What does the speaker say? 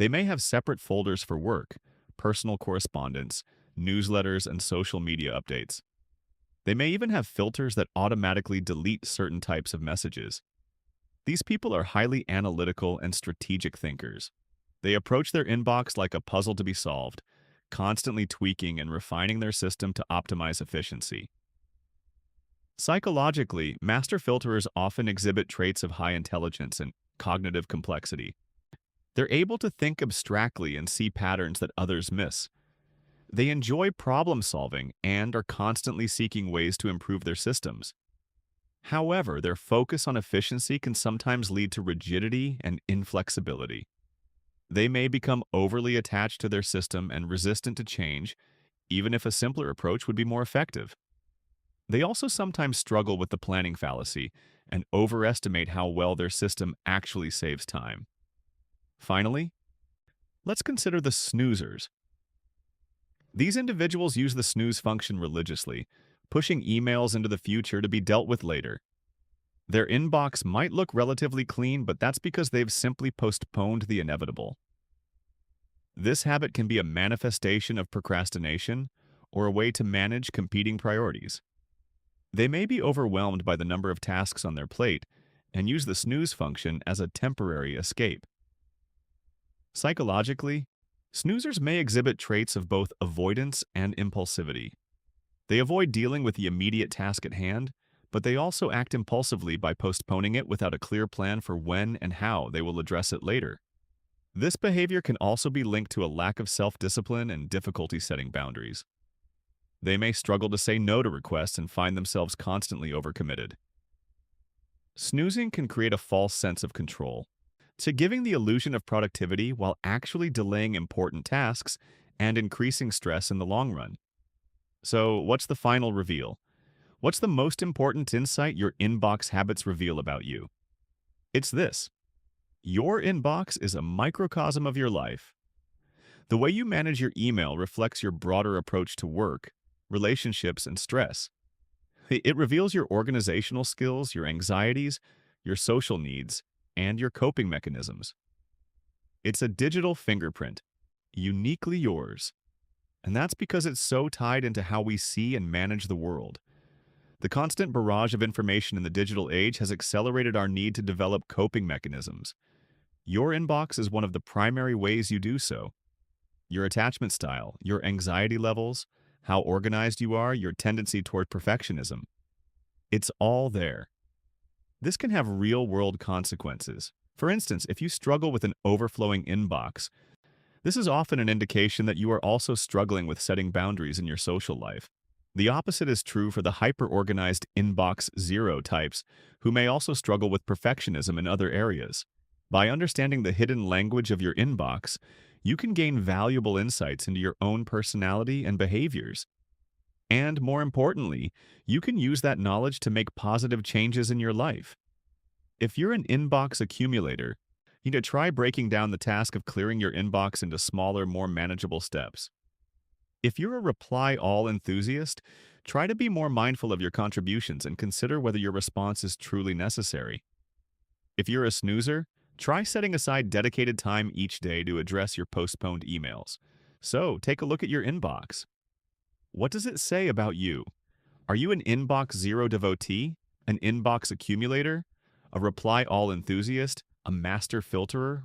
They may have separate folders for work, personal correspondence, newsletters, and social media updates. They may even have filters that automatically delete certain types of messages. These people are highly analytical and strategic thinkers. They approach their inbox like a puzzle to be solved, constantly tweaking and refining their system to optimize efficiency. Psychologically, master filterers often exhibit traits of high intelligence and cognitive complexity. They're able to think abstractly and see patterns that others miss. They enjoy problem solving and are constantly seeking ways to improve their systems. However, their focus on efficiency can sometimes lead to rigidity and inflexibility. They may become overly attached to their system and resistant to change, even if a simpler approach would be more effective. They also sometimes struggle with the planning fallacy and overestimate how well their system actually saves time. Finally, let's consider the snoozers. These individuals use the snooze function religiously, pushing emails into the future to be dealt with later. Their inbox might look relatively clean, but that's because they've simply postponed the inevitable. This habit can be a manifestation of procrastination or a way to manage competing priorities. They may be overwhelmed by the number of tasks on their plate and use the snooze function as a temporary escape. Psychologically, snoozers may exhibit traits of both avoidance and impulsivity. They avoid dealing with the immediate task at hand, but they also act impulsively by postponing it without a clear plan for when and how they will address it later. This behavior can also be linked to a lack of self-discipline and difficulty setting boundaries. They may struggle to say no to requests and find themselves constantly overcommitted. Snoozing can create a false sense of control, to giving the illusion of productivity while actually delaying important tasks and increasing stress in the long run. So, what's the final reveal? What's the most important insight your inbox habits reveal about you? It's this: your inbox is a microcosm of your life. The way you manage your email reflects your broader approach to work, relationships, and stress. It reveals your organizational skills, your anxieties, your social needs, and your coping mechanisms. It's a digital fingerprint, uniquely yours. And that's because it's so tied into how we see and manage the world. The constant barrage of information in the digital age has accelerated our need to develop coping mechanisms. Your inbox is one of the primary ways you do so. Your attachment style, your anxiety levels, how organized you are, your tendency toward perfectionism. It's all there. This can have real-world consequences. For instance, if you struggle with an overflowing inbox, this is often an indication that you are also struggling with setting boundaries in your social life. The opposite is true for the hyper-organized inbox zero types, who may also struggle with perfectionism in other areas. By understanding the hidden language of your inbox, you can gain valuable insights into your own personality and behaviors. And more importantly, you can use that knowledge to make positive changes in your life. If you're an inbox accumulator, you need to try breaking down the task of clearing your inbox into smaller, more manageable steps. If you're a reply-all enthusiast, try to be more mindful of your contributions and consider whether your response is truly necessary. If you're a snoozer, try setting aside dedicated time each day to address your postponed emails. So, take a look at your inbox. What does it say about you? Are you an inbox zero devotee, an inbox accumulator, a reply-all enthusiast, a master filterer,